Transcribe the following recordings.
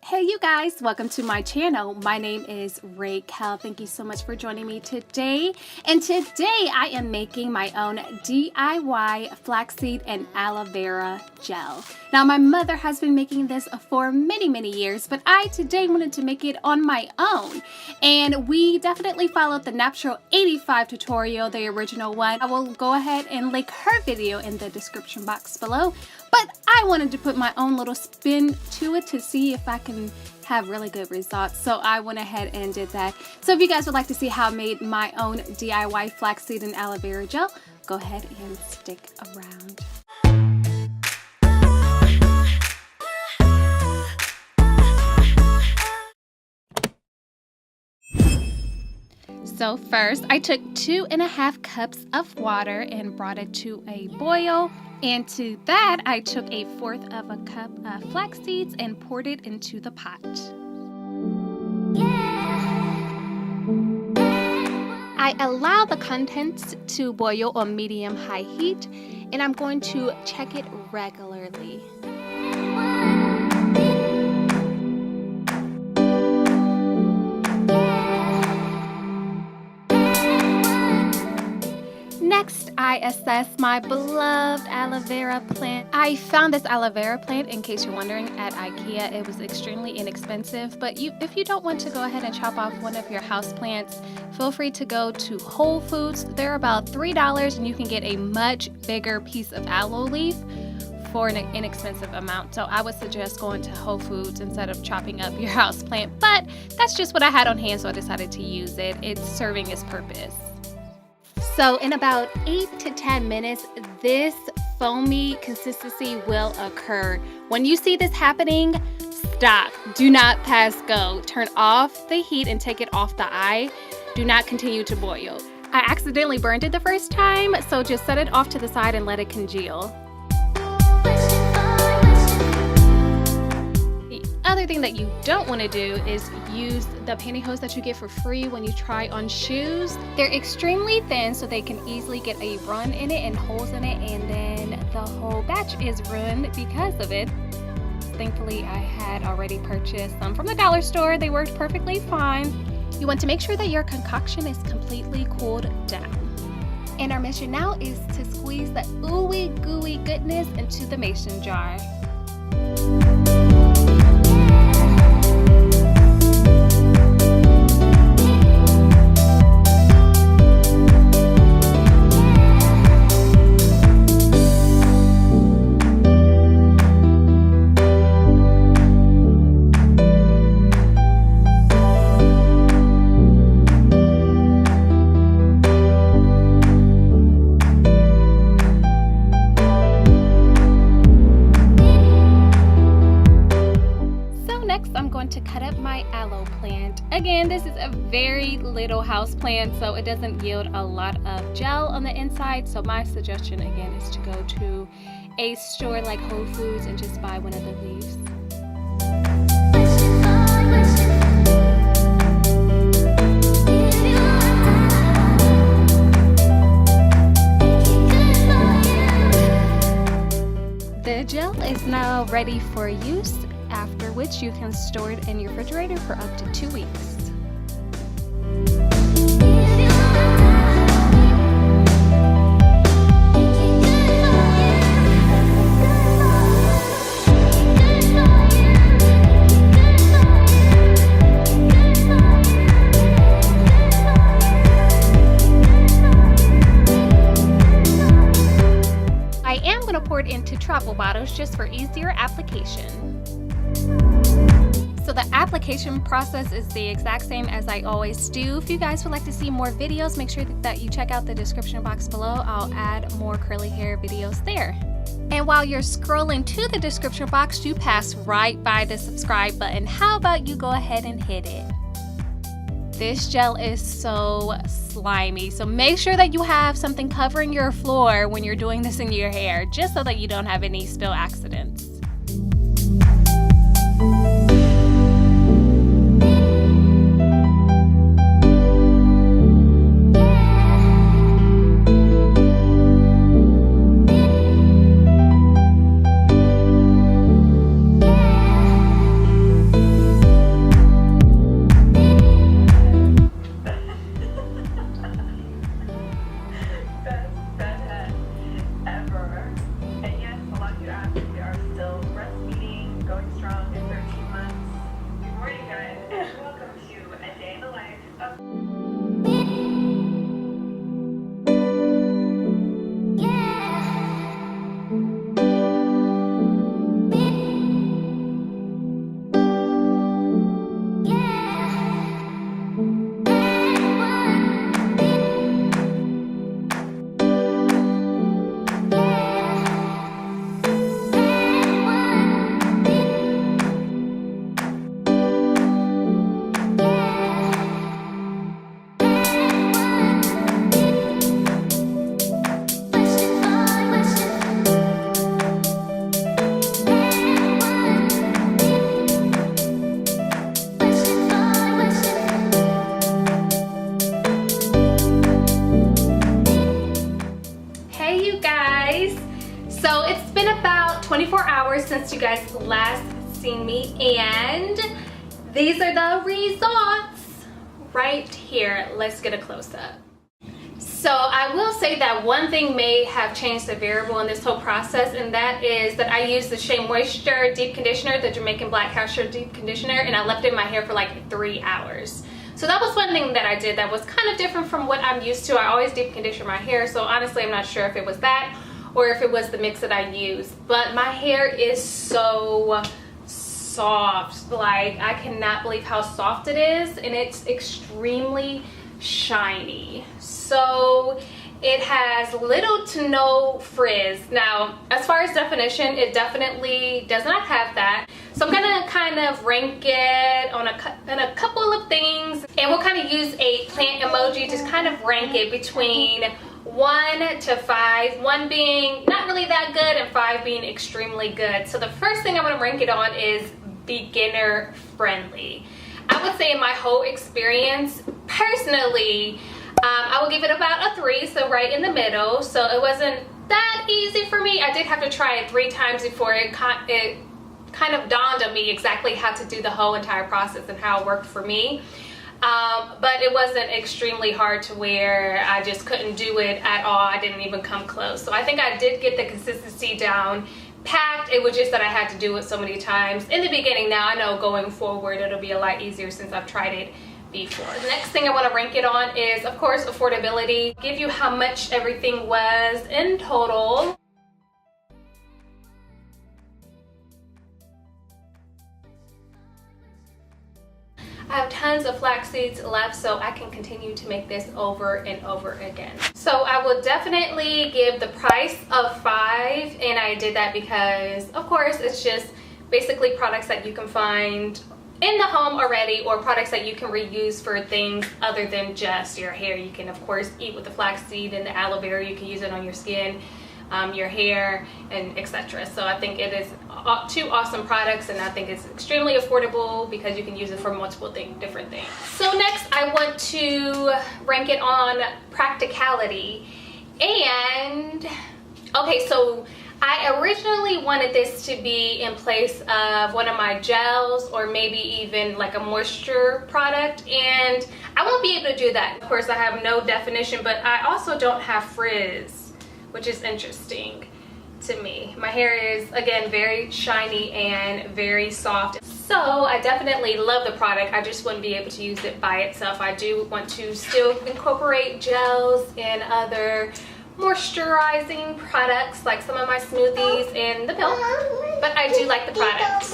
Hey you guys, welcome to my channel. My name is Quel. Thank you so much for joining me today. And today I am making my own DIY flaxseed and aloe vera gel. Now my mother has been making this for many years, but I today wanted to make it on my own. And we definitely followed the Napural85 tutorial, the original one. I will go ahead and link her video in the description box below. But I wanted to put my own little spin to it to see if I can have really good results. So I went ahead and did that. So if you guys would like to see how I made my own DIY flaxseed and aloe vera gel, go ahead and stick around. So first, I took 2.5 cups of water and brought it to a boil. And to that, I took 1/4 of a cup of flax seeds and poured it into the pot. I allow the contents to boil on medium-high heat, and I'm going to check it regularly. Next, I assess my beloved aloe vera plant. I found this aloe vera plant, in case you're wondering, at IKEA. It was extremely inexpensive, but if you don't want to go ahead and chop off one of your house plants, feel free to go to Whole Foods. They're about $3 and you can get a much bigger piece of aloe leaf for an inexpensive amount. So I would suggest going to Whole Foods instead of chopping up your house plant, but that's just what I had on hand, so I decided to use it. It's serving its purpose. So in about 8 to 10 minutes, this foamy consistency will occur. When you see this happening, stop. Do not pass go. Turn off the heat and take it off the eye. Do not continue to boil. I accidentally burned it the first time, so just set it off to the side and let it congeal. Other thing that you don't want to do is use the pantyhose that you get for free when you try on shoes. They're extremely thin, so they can easily get a run in it and holes in it, and then the whole batch is ruined because of it. Thankfully, I had already purchased some from the dollar store. They worked perfectly fine. You want to make sure that your concoction is completely cooled down. And our mission now is to squeeze the ooey gooey goodness into the mason jar. To cut up my aloe plant. Again, this is a very little house plant, so it doesn't yield a lot of gel on the inside. So my suggestion again is to go to a store like Whole Foods and just buy one of the leaves. The gel is now ready for use, after which you can store it in your refrigerator for up to 2 weeks. I am going to pour it into travel bottles just for easier application. So the application process is the exact same as I always do. If you guys would like to see more videos, make sure that you check out the description box below. I'll add more curly hair videos there. And while you're scrolling to the description box, you pass right by the subscribe button. How about you go ahead and hit it? This gel is so slimy, so make sure that you have something covering your floor when you're doing this in your hair, just so that you don't have any spill accidents. hours since you guys last seen me, and these are the results right here. Let's get a close-up. So I will say that one thing may have changed the variable in this whole process, and that is that I used the Shea Moisture Deep Conditioner, the Jamaican Black Castor Deep Conditioner, and I left it in my hair for like 3 hours. So that was one thing that I did that was kind of different from what I'm used to. I always deep condition my hair, so honestly I'm not sure if it was that or if it was the mix that I used. But my hair is so soft. Like, I cannot believe how soft it is, and it's extremely shiny. So it has little to no frizz. Now, as far as definition, it definitely does not have that. So I'm gonna kind of rank it on a couple of things, and we'll kind of use a plant emoji to kind of rank it between 1 to 5, 1 being not really that good and 5 being extremely good. So the first thing I'm gonna rank it on is beginner friendly. I would say in my whole experience, personally, I would give it about a 3, so right in the middle. So it wasn't that easy for me. I did have to try it 3 times before it kind of dawned on me exactly how to do the whole entire process and how it worked for me. But it wasn't extremely hard to where I just couldn't do it at all. I didn't even come close. So I think I did get the consistency down packed. It was just that I had to do it so many times in the beginning. Now I know going forward it'll be a lot easier since I've tried it before. The next thing I want to rank it on is, of course, affordability. Give you how much everything was in total. I have tons of flax seeds left, so I can continue to make this over and over again. So I will definitely give the price of 5, and I did that because, of course, it's just basically products that you can find in the home already, or products that you can reuse for things other than just your hair. You can, of course, eat with the flaxseed and the aloe vera. You can use it on your skin, your hair, and etc. So I think it is 2 awesome products, and I think it's extremely affordable because you can use it for multiple different things. So next I want to rank it on practicality. And okay, so I originally wanted this to be in place of one of my gels, or maybe even like a moisture product, and I won't be able to do that. Of course, I have no definition, but I also don't have frizz, which is interesting to me. My hair is, again, very shiny and very soft. So I definitely love the product. I just wouldn't be able to use it by itself. I do want to still incorporate gels and other moisturizing products like some of my smoothies and the milk, but I do like the product.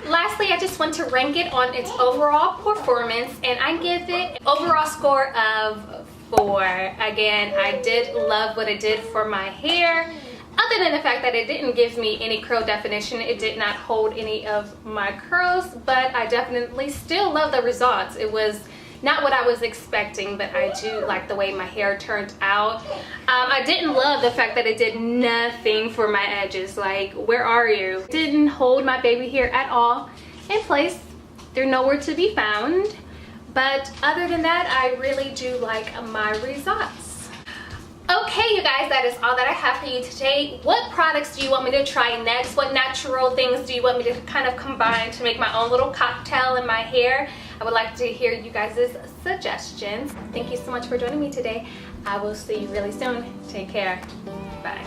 Lastly, I just want to rank it on its overall performance, and I give it an overall score of 4. Again, I did love what it did for my hair. Other than the fact that it didn't give me any curl definition, it did not hold any of my curls, but I definitely still love the results. It was not what I was expecting, but I do like the way my hair turned out. I didn't love the fact that it did nothing for my edges. Like, where are you? Didn't hold my baby hair at all in place. They're nowhere to be found. But other than that, I really do like my results. Okay, you guys, that is all that I have for you today. What products do you want me to try next? What natural things do you want me to kind of combine to make my own little cocktail in my hair? I would like to hear you guys' suggestions. Thank you so much for joining me today. I will see you really soon. Take care. Bye.